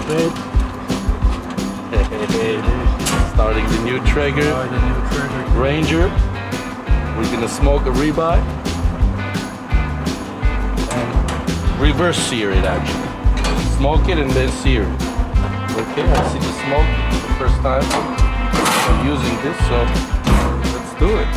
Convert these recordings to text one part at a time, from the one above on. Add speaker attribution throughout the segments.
Speaker 1: bed.
Speaker 2: Starting the new Traeger Ranger. We're gonna smoke a ribeye and reverse sear it actually. Smoke it and then sear it. Okay, I see the smoke the first time I'm using this, so let's do it.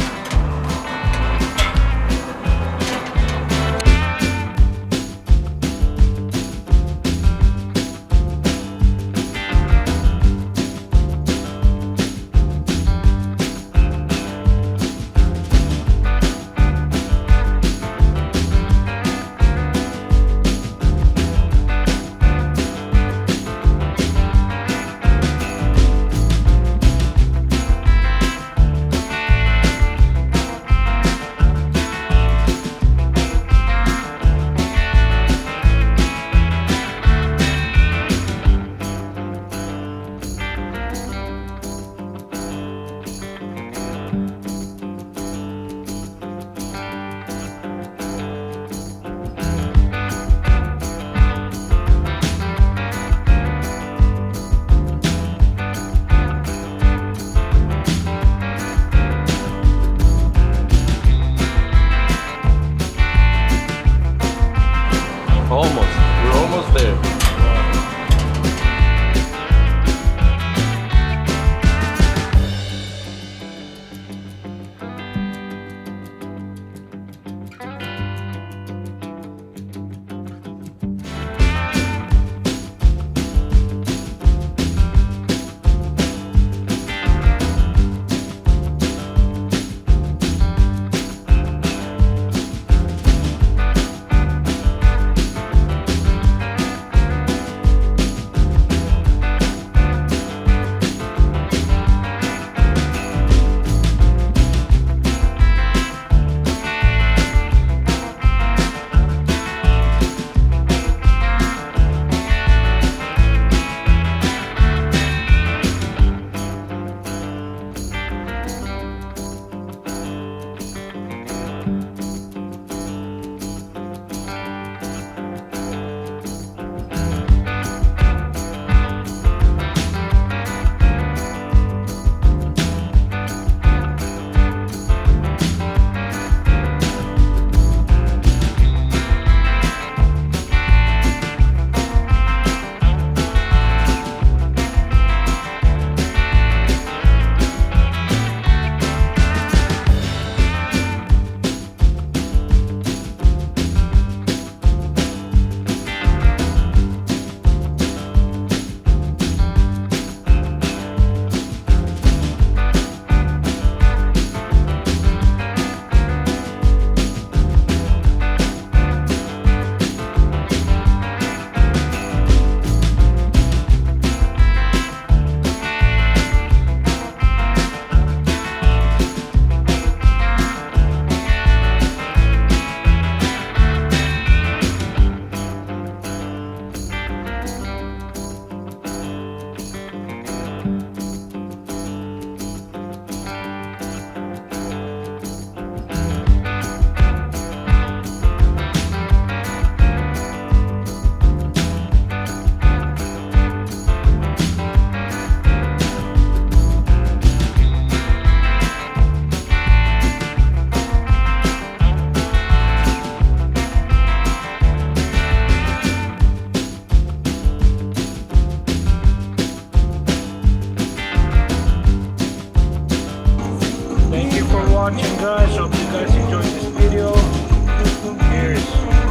Speaker 2: We're almost there.
Speaker 1: Thank you for watching, guys. Hope you guys enjoyed this video. Cheers.